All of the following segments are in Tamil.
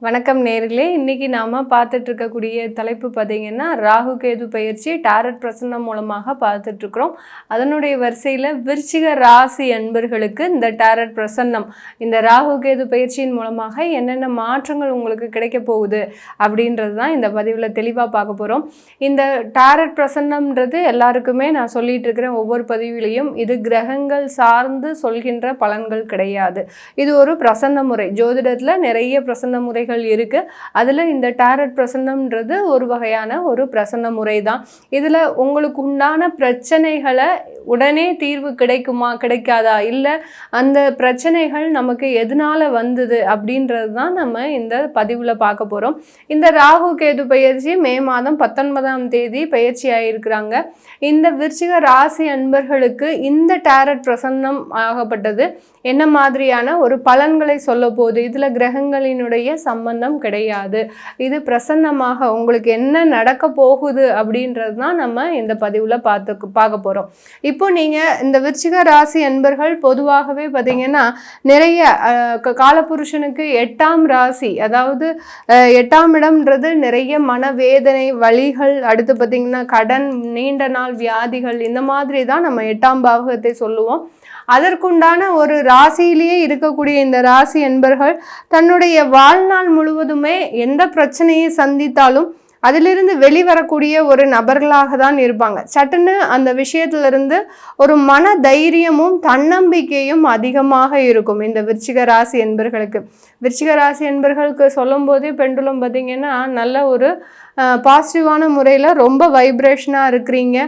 வணக்கம் நேர்களே. இன்னைக்கு நாம பார்த்துட்டு இருக்கக்கூடிய தலைப்பு பார்த்தீங்கன்னா ராகு கேது பயிற்சி டாரட் பிரசன்னம் மூலமாக பார்த்துட்டு இருக்கிறோம். அதனுடைய வரிசையில் விருச்சிக ராசி அன்பர்களுக்கு இந்த டாரட் பிரசன்னம் இந்த ராகு கேது பயிற்சியின் மூலமாக என்னென்ன மாற்றங்கள் உங்களுக்கு கிடைக்க போகுது அப்படின்றது தான் இந்த பதிவில் தெளிவாக பார்க்க போகிறோம். இந்த டாரட் பிரசன்னம்ன்றது எல்லாருக்குமே நான் சொல்லிட்டு இருக்கிறேன் ஒவ்வொரு பதிவிலையும், இது கிரகங்கள் சார்ந்து சொல்கின்ற பலன்கள் கிடையாது. இது ஒரு பிரசன்ன முறை. ஜோதிடத்தில் நிறைய பிரசன்ன முறை இருக்கு. அதுல இந்த டாரட் பிரசன்னம்ன்றது ஒரு வகையான ஒரு பிரசன்ன முறை தான். இதுல உங்களுக்கு உண்டான பிரச்சனைகளை உடனே தீர்வு கிடைக்குமா கிடைக்காதா, இல்லை அந்த பிரச்சனைகள் நமக்கு எதனால வந்தது அப்படின்றது தான் நம்ம இந்த பதிவில் பார்க்க போகிறோம். இந்த ராகு கேது பயிற்சி மே மாதம் 19ஆம் தேதி பயிற்சி ஆகியிருக்கிறாங்க. இந்த விருச்சிக ராசி அன்பர்களுக்கு இந்த டாரட் பிரசன்னம் ஆகப்பட்டது என்ன மாதிரியான ஒரு பலன்களை சொல்ல போகுது, இதில் கிரகங்களினுடைய சம்பந்தம் கிடையாது. இது பிரசன்னமாக உங்களுக்கு என்ன நடக்க போகுது அப்படின்றது தான் நம்ம இந்த பதிவில் பார்க்க போகிறோம். இப்போ நீங்கள் இந்த விருச்சிக ராசி அன்பர்கள் பொதுவாகவே பார்த்தீங்கன்னா நிறைய காலபுருஷனுக்கு 8ஆம் ராசி, அதாவது 8ஆம் இடம்ன்றது நிறைய மனவேதனை வலிகள், அடுத்து பார்த்தீங்கன்னா கடன், நீண்ட நாள் வியாதிகள், இந்த மாதிரி தான் நம்ம 8ஆம் பாவகத்தை சொல்லுவோம். அதற்குண்டான ஒரு ராசியிலேயே இருக்கக்கூடிய இந்த ராசி என்பர்கள் தன்னுடைய வாழ்நாள் முழுவதுமே எந்த பிரச்சனையை சந்தித்தாலும் அதிலிருந்து வெளிவரக்கூடிய ஒரு நபர்களாக தான் இருப்பாங்க. சட்டுன்னு அந்த விஷயத்திலிருந்து ஒரு மன தைரியமும் தன்னம்பிக்கையும் அதிகமாக இருக்கும் இந்த விருச்சிக ராசி என்பர்களுக்கு. விருச்சிக ராசி என்பர்களுக்கு சொல்லும் போதே பெண்டுலம் பார்த்தீங்கன்னா நல்ல ஒரு பாசிட்டிவான முறையில் ரொம்ப வைப்ரேஷனாக இருக்கிறீங்க.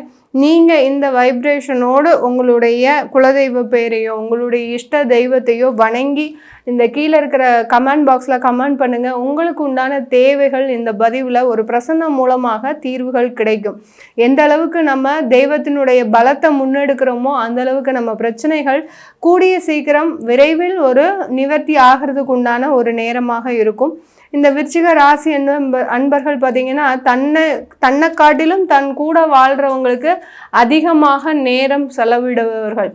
நீங்கள் இந்த வைப்ரேஷனோடு உங்களுடைய குலதெய்வ பேரையோ உங்களுடைய இஷ்ட தெய்வத்தையோ வணங்கி இந்த கீழே இருக்கிற கமெண்ட் பாக்ஸில் கமெண்ட் பண்ணுங்கள். உங்களுக்கு உண்டான தேவைகள் இந்த பதிவில் ஒரு பிரசன்னம் மூலமாக தீர்வுகள் கிடைக்கும். எந்த அளவுக்கு நம்ம தெய்வத்தினுடைய பலத்தை முன்னெடுக்கிறோமோ அந்த அளவுக்கு நம்ம பிரச்சனைகள் கூடிய சீக்கிரம் விரைவில் ஒரு நிவர்த்தி ஆகிறதுக்கு உண்டான ஒரு நேரமாக இருக்கும். இந்த விருச்சிக ராசி அன்பர்கள் பார்த்தீங்கன்னா தன்னை காட்டிலும் தன் கூட வாழ்கிறவங்களுக்கு அதிகமாக நேரம் செலவிடுபவர்கள்.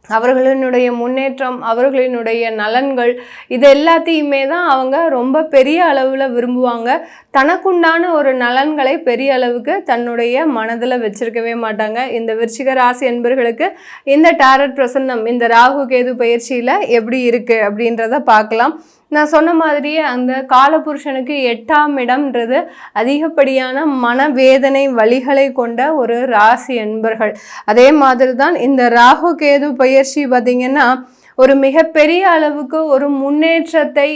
அவர்களினுடைய முன்னேற்றம், அவர்களினுடைய நலன்கள், இது எல்லாத்தையுமே தான் அவங்க ரொம்ப பெரிய அளவில் விரும்புவாங்க. தனக்குண்டான ஒரு நலன்களை பெரிய அளவுக்கு தன்னுடைய மனதில் வச்சிருக்கவே மாட்டாங்க. இந்த விருச்சிக ராசி என்பர்களுக்கு இந்த டாரட் பிரசன்னம் இந்த ராகு கேது பயிற்சியில் எப்படி இருக்குது அப்படின்றத பார்க்கலாம். நான் சொன்ன மாதிரியே அந்த காலபுருஷனுக்கு 8ஆம் இடம்ன்றது அதிகப்படியான மனவேதனை வலிகளை கொண்ட ஒரு ராசி என்பர்கள். அதே மாதிரி தான் இந்த ராகு கேது பயிற்சி பார்த்திங்கன்னா ஒரு மிகப்பெரிய அளவுக்கு ஒரு முன்னேற்றத்தை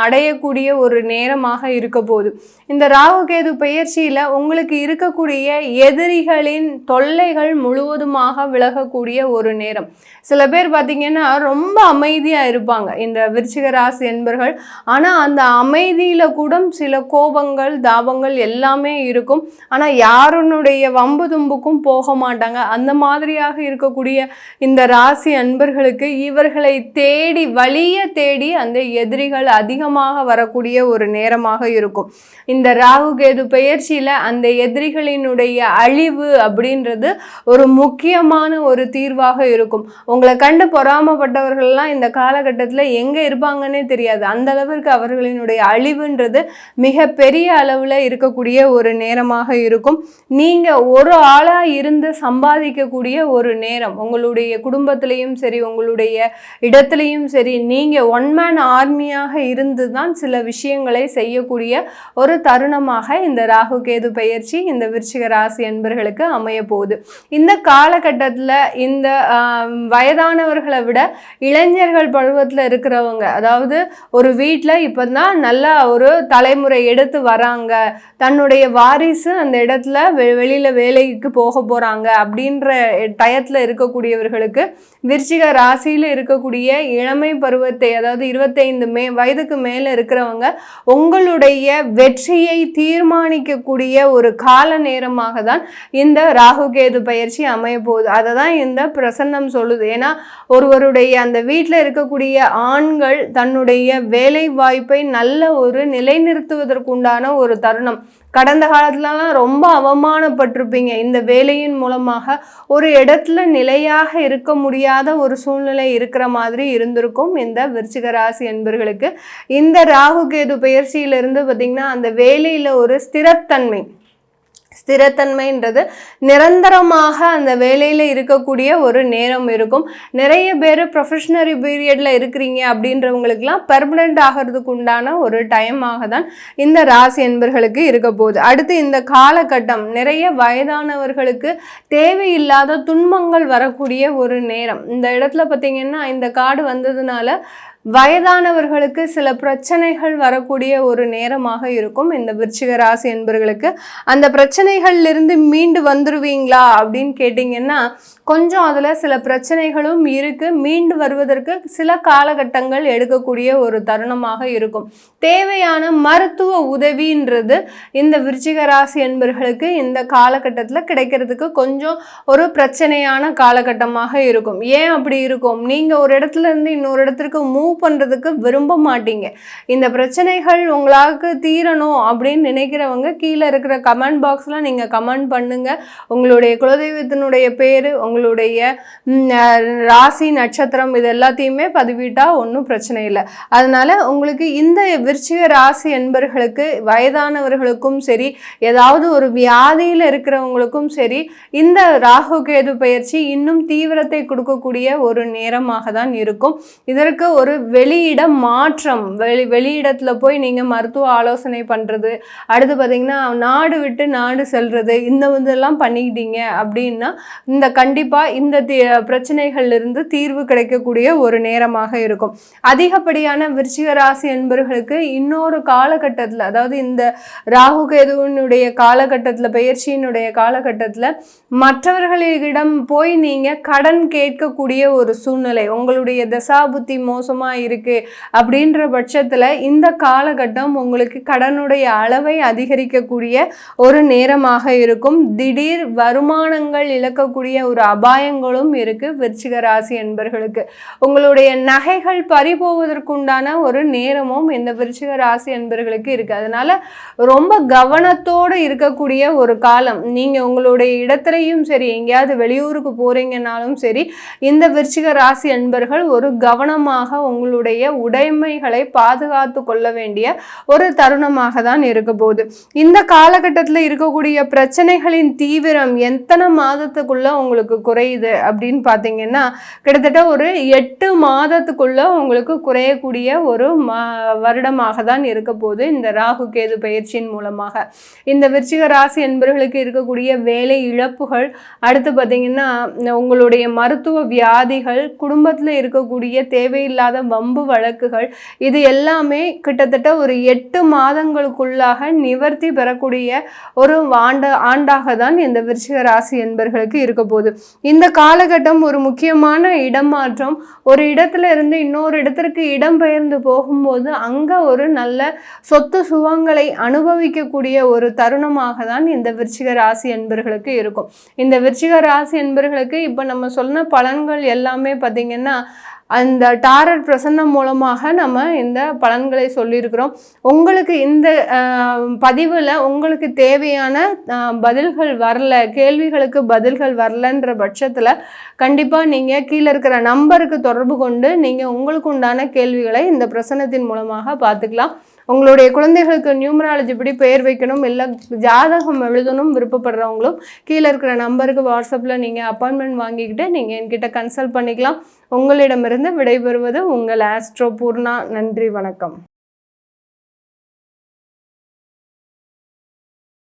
அடையக்கூடிய ஒரு நேரமாக இருக்க போகுது. இந்த ராகு கேது பயிற்சியில் உங்களுக்கு இருக்கக்கூடிய எதிரிகளின் தொல்லைகள் முழுவதுமாக விலகக்கூடிய ஒரு நேரம். சில பேர் பார்த்திங்கன்னா ரொம்ப அமைதியாக இருப்பாங்க இந்த விருச்சிக ராசி என்பர்கள். ஆனால் அந்த அமைதியில் கூட சில கோபங்கள் தாபங்கள் எல்லாமே இருக்கும். ஆனால் யாருனுடைய வம்பு தும்புக்கும் போக மாட்டாங்க. அந்த மாதிரியாக இருக்கக்கூடிய இந்த ராசி அன்பர்களுக்கு இவர்களை தேடி வலிய தேடி அந்த எதிரிகள் அதிகமாக வரக்கூடிய ஒரு நேரமாக இருக்கும். இந்த ராகு கேது பயிற்சியில் அந்த எதிரிகளினுடைய அழிவு அப்படின்றது ஒரு முக்கியமான ஒரு தீர்வாக இருக்கும். உங்களை கண்டு பொறாமப்பட்டவர்கள்லாம் இந்த காலகட்டத்தில் எங்கே இருப்பாங்கன்னே தெரியாது. அந்த அளவிற்கு அவர்களினுடைய அழிவுன்றது மிக பெரிய அளவில் இருக்கக்கூடிய ஒரு நேரமாக இருக்கும். நீங்கள் ஒரு ஆளாக இருந்து சம்பாதிக்கக்கூடிய ஒரு நேரம். உங்களுடைய குடும்பத்திலையும் சரி உங்களுடைய இடத்துலையும் சரி நீங்கள் ஒன் மேன் ஆர்மியாக இருந்து தான் சில விஷயங்களை செய்யக்கூடிய ஒரு தருணமாக இந்த ராகு கேது பயிற்சி இந்த விருச்சிக ராசி என்பர்களுக்கு அமைய போகுது. இந்த காலகட்டத்தில் இந்த வயதானவர்களை விட இளைஞர்கள் பருவத்தில் இருக்கிறவங்க, அதாவது ஒரு வீட்டில் இப்போ தான் நல்லா ஒரு தலைமுறை எடுத்து வராங்க, தன்னுடைய வாரிசு அந்த இடத்துல வெளியில் வேலைக்கு போக போகிறாங்க அப்படின்ற டயத்தில் இருக்கக்கூடியவர்களுக்கு விருச்சிக ராசியில் இருக்கக்கூடிய இளமை பருவத்தை, அதாவது 25 வயதுக்கு மேலே இருக்கிறவங்க உங்களுடைய வெற்றியை தீர்மானிக்கக்கூடிய ஒரு கால நேரமாக தான் இந்த ராகு கேது பயிற்சி அமைய போகுது. அதை தான் இந்த பிரசன்னம் சொல்லுது. ஏன்னா ஒருவருடைய அந்த வீட்டில் இருக்கக்கூடிய ஆண்கள் தன்னுடைய வேலை வாய்ப்பை நல்ல ஒரு நிலைநிறுத்துவதற்குண்டான ஒரு தருணம். கடந்த காலத்துலலாம் ரொம்ப அவமானப்பட்டிருப்பீங்க. இந்த வேலையின் மூலமாக ஒரு இடத்துல நிலையாக இருக்க முடியாத ஒரு சூழ்நிலை இருக்கிற மாதிரி இருந்திருக்கும் இந்த விருச்சிக ராசி என்பர்களுக்கு. இந்த ராகு கேது பெயர்ச்சியிலிருந்து பார்த்தீங்கன்னா அந்த வேலையில் ஒரு ஸ்திரத்தன்மைன்றது நிரந்தரமாக அந்த வேலையில் இருக்கக்கூடிய ஒரு நேரம் இருக்கும். நிறைய பேர் ப்ரொஃபஷனரி பீரியடில் இருக்கிறீங்க அப்படின்றவங்களுக்குலாம் பெர்மனெண்ட் ஆகிறதுக்கு உண்டான ஒரு டைமாக தான் இந்த ராசி என்பர்களுக்கு இருக்க போகுது. அடுத்து இந்த காலகட்டம் நிறைய வயதானவர்களுக்கு தேவையில்லாத துன்பங்கள் வரக்கூடிய ஒரு நேரம். இந்த இடத்துல பார்த்தீங்கன்னா இந்த கார்டு வந்ததுனால வயதானவர்களுக்கு சில பிரச்சனைகள் வரக்கூடிய ஒரு நேரமாக இருக்கும் இந்த விருச்சிக ராசி என்பர்களுக்கு. அந்த பிரச்சனைகள்லிருந்து மீண்டு வந்துருவீங்களா அப்படின்னு கேட்டிங்கன்னா கொஞ்சம் அதில் சில பிரச்சனைகளும் இருக்குது. மீண்டு வருவதற்கு சில காலகட்டங்கள் எடுக்கக்கூடிய ஒரு தருணமாக இருக்கும். தேவையான மருத்துவ உதவின்றது இந்த விருச்சிக ராசி என்பர்களுக்கு இந்த காலகட்டத்தில் கிடைக்கிறதுக்கு கொஞ்சம் ஒரு பிரச்சனையான காலகட்டமாக இருக்கும். ஏன் அப்படி இருக்கும்? நீங்கள் ஒரு இடத்துல இருந்து இன்னொரு இடத்துக்கு மூவ் பண்ணுறதுக்கு விரும்ப மாட்டீங்க. இந்த பிரச்சனைகள் உங்களுக்கு தீரணும் அப்படின்னு நினைக்கிறவங்க கீழே இருக்கிற கமெண்ட் பாக்ஸில் நீங்கள் கமெண்ட் பண்ணுங்கள். உங்களுடைய குலதெய்வத்தினுடைய பேர், உங்களுடைய ராசி நட்சத்திரம் இது எல்லாத்தையுமே பதிவிட்டால் ஒன்றும் பிரச்சனை இல்லை. அதனால் உங்களுக்கு இந்த விருச்சிக ராசி என்பர்களுக்கு வயதானவர்களுக்கும் சரி, ஏதாவது ஒரு வியாதியில் இருக்கிறவங்களுக்கும் சரி, இந்த ராகு கேது பயிற்சி இன்னும் தீவிரத்தை கொடுக்கக்கூடிய ஒரு நேரமாக தான் இருக்கும். இதற்கு ஒரு வெளியிட மாற்றம், வெளியிடத்தில் போய் நீங்கள் மருத்துவ ஆலோசனை பண்ணுறது, அடுத்து பார்த்திங்கன்னா நாடு விட்டு நாடு செல்வது, இந்த இதெல்லாம் பண்ணிக்கிட்டீங்க அப்படின்னா இந்த கண்டிப்பாக இந்த பிரச்சனைகள்லிருந்து தீர்வு கிடைக்கக்கூடிய ஒரு நேரமாக இருக்கும். அதிகப்படியான விருச்சிக ராசி என்பவர்களுக்கு இன்னொரு காலகட்டத்தில், அதாவது இந்த ராகு கேதுவினுடைய காலகட்டத்தில், பயிற்சியினுடைய காலகட்டத்தில் மற்றவர்களிடம் போய் நீங்கள் கடன் கேட்கக்கூடிய ஒரு சூழ்நிலை, உங்களுடைய தசாபுத்தி மோசமாக இருக்குது அப்படின்ற பட்சத்தில் இந்த காலகட்டம் உங்களுக்கு கடனுடைய அளவை அதிகரிக்கக்கூடிய ஒரு நேரமாக இருக்கும். திடீர் வருமானங்கள் இழக்கக்கூடிய ஒரு அபாயங்களும் இருக்குது விருச்சிக ராசி என்பர்களுக்கு. உங்களுடைய நகைகள் பறிபோவதற்குண்டான ஒரு நேரமும் இந்த விருச்சிக ராசி என்பர்களுக்கு இருக்குது. அதனால் ரொம்ப கவனத்தோடு இருக்கக்கூடிய ஒரு காலம். நீங்கள் உங்களுடைய இடத்துலையும் சரி, எங்கேயாவது வெளியூருக்கு போகிறீங்கன்னாலும் சரி, இந்த விருச்சிக ராசி என்பர்கள் ஒரு கவனமாக உங்களுடைய உடைமைகளை பாதுகாத்து கொள்ள வேண்டிய ஒரு தருணமாக தான் இருக்க போகுது. இந்த காலகட்டத்தில் இருக்கக்கூடிய பிரச்சனைகளின் தீவிரம் எத்தனை மாதத்துக்குள்ள உங்களுக்கு குறையுது அப்படின்னு பார்த்தீங்கன்னா கிட்டத்தட்ட ஒரு 8 மாதத்துக்குள்ள உங்களுக்கு குறையக்கூடிய ஒரு வருடமாக தான் இருக்க போகுது இந்த ராகு கேது பயிற்சியின் மூலமாக. இந்த விருச்சிக ராசி என்பவர்களுக்கு இருக்கக்கூடிய வேலை இழப்புகள், அடுத்து பார்த்தீங்கன்னா உங்களுடைய மருத்துவ வியாதிகள், குடும்பத்தில் இருக்கக்கூடிய தேவையில்லாத வம்பு வழக்குகள், இது எல்லாமே கிட்டத்தட்ட ஒரு 8 மாதங்களுக்குள்ளாக நிவர்த்தி பெறக்கூடிய ஒரு ஆண்டாக தான் இந்த விருச்சிக ராசி என்பர்களுக்கு இருக்க போகுது. இந்த காலகட்டம் ஒரு முக்கியமான இடமாற்றம், ஒரு இடத்துல இருந்து இன்னொரு இடத்திற்கு இடம்பெயர்ந்து போகும்போது அங்கே ஒரு நல்ல சொத்து சுகங்களை அனுபவிக்கக்கூடிய ஒரு தருணமாக தான் இந்த விருச்சிக ராசி என்பர்களுக்கு இருக்கும். இந்த விருச்சிக ராசி என்பர்களுக்கு இப்போ நம்ம சொன்ன பலன்கள் எல்லாமே பார்த்திங்கன்னா அந்த டாரட் பிரசன்னம் மூலமாக நம்ம இந்த பலன்களை சொல்லியிருக்கிறோம். உங்களுக்கு இந்த பதிவில் உங்களுக்கு தேவையான பதில்கள் வரல, கேள்விகளுக்கு பதில்கள் வரலன்ற பட்சத்தில் கண்டிப்பாக நீங்கள் கீழே இருக்கிற நம்பருக்கு தொடர்பு கொண்டு நீங்கள் உங்களுக்கு உண்டான கேள்விகளை இந்த பிரசன்னத்தின் மூலமாக பார்த்துக்கலாம். உங்களுடைய குழந்தைகளுக்கு நியூமராலஜி படி பெயர் வைக்கணும், இல்லை ஜாதகம் எழுதணும் விருப்பப்படுறவங்களும் கீழே இருக்கிற நம்பருக்கு வாட்ஸ்அப்பில் நீங்கள் அப்பாயின்மெண்ட் வாங்கிக்கிட்டு நீங்கள் என்கிட்ட கன்சல்ட் பண்ணிக்கலாம். உங்களிடமிருந்து விடைபெறுவது உங்கள் ஆஸ்ட்ரோ பூர்ணா. நன்றி, வணக்கம்.